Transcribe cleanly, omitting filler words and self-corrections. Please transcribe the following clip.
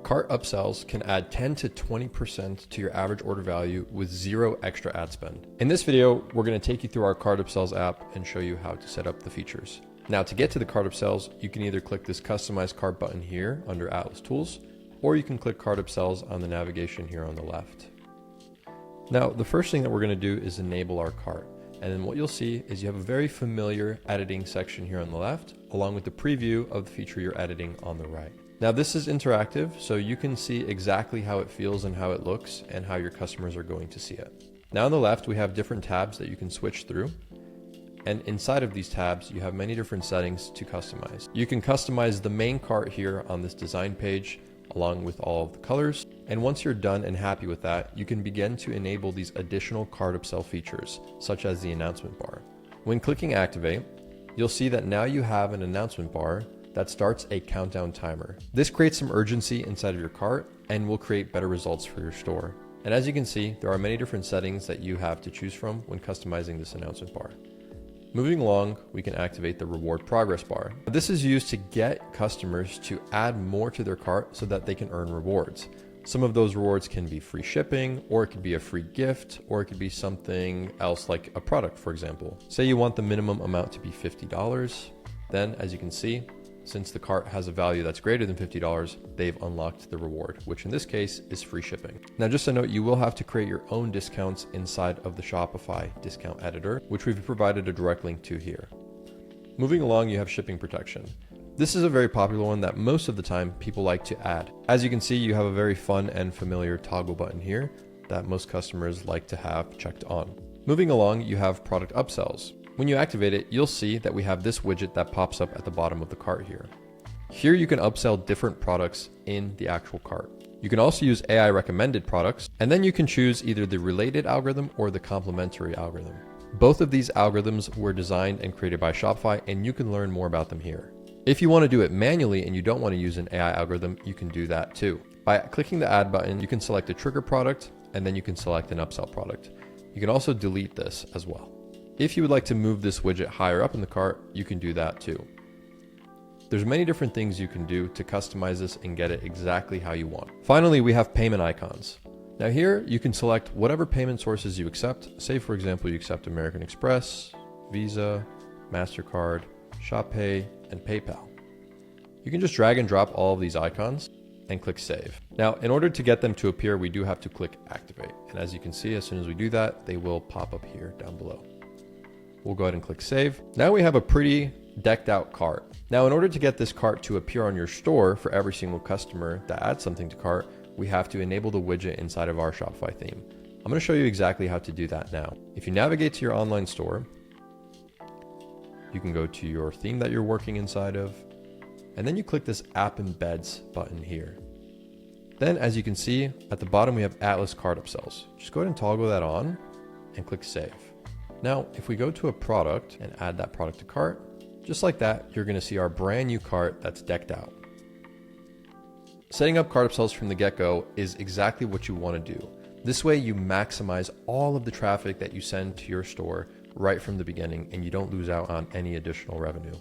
Cart Upsells can add 10 to 20% to your average order value with zero extra ad spend. In this video, we're going to take you through our Cart Upsells app and show you how to set up the features. Now, to get to the Cart Upsells, you can either click this Customize Cart button here under Atlas Tools, or you can click Cart Upsells on the navigation here on the left. Now, the first thing that we're going to do is enable our cart. And then what you'll see is you have a very familiar editing section here on the left, along with the preview of the feature you're editing on the right. Now this is interactive, so you can see exactly how it feels and how it looks and how your customers are going to see it. Now on the left, we have different tabs that you can switch through. And inside of these tabs, you have many different settings to customize. You can customize the main cart here on this design page, along with all of the colors. And once you're done and happy with that, you can begin to enable these additional cart upsell features, such as the announcement bar. When clicking activate, you'll see that now you have an announcement bar that starts a countdown timer. This creates some urgency inside of your cart and will create better results for your store. And as you can see, there are many different settings that you have to choose from when customizing this announcement bar. Moving along, we can activate the reward progress bar. This is used to get customers to add more to their cart so that they can earn rewards. Some of those rewards can be free shipping, or it could be a free gift, or it could be something else like a product, for example. Say you want the minimum amount to be $50. Then, as you can see, since the cart has a value that's greater than $50, they've unlocked the reward, which in this case is free shipping. Now, just a note, you will have to create your own discounts inside of the Shopify discount editor, which we've provided a direct link to here. Moving along, you have shipping protection. This is a very popular one that most of the time people like to add. As you can see, you have a very fun and familiar toggle button here that most customers like to have checked on. Moving along, you have product upsells. When you activate it, you'll see that we have this widget that pops up at the bottom of the cart here. Here you can upsell different products in the actual cart. You can also use AI recommended products, and then you can choose either the related algorithm or the complementary algorithm. Both of these algorithms were designed and created by Shopify, and you can learn more about them here. If you want to do it manually and you don't want to use an AI algorithm, you can do that too. By clicking the add button, you can select a trigger product, and then you can select an upsell product. You can also delete this as well. If you would like to move this widget higher up in the cart, you can do that too. There's many different things you can do to customize this and get it exactly how you want. Finally, we have payment icons. Now here, you can select whatever payment sources you accept. Say, for example, you accept American Express, Visa, MasterCard, ShopPay, and PayPal. You can just drag and drop all of these icons and click save. Now, in order to get them to appear, we do have to click activate. And as you can see, as soon as we do that, they will pop up here down below. We'll go ahead and click save. Now we have a pretty decked out cart. Now, in order to get this cart to appear on your store for every single customer that adds something to cart, we have to enable the widget inside of our Shopify theme. I'm going to show you exactly how to do that now. If you navigate to your online store, you can go to your theme that you're working inside of, and then you click this App Embeds button here. Then, as you can see, at the bottom we have Atlas Cart Upsells. Just go ahead and toggle that on and click save. Now, if we go to a product and add that product to cart, just like that, you're going to see our brand new cart that's decked out. Setting up cart upsells from the get-go is exactly what you want to do. This way you maximize all of the traffic that you send to your store right from the beginning, and you don't lose out on any additional revenue.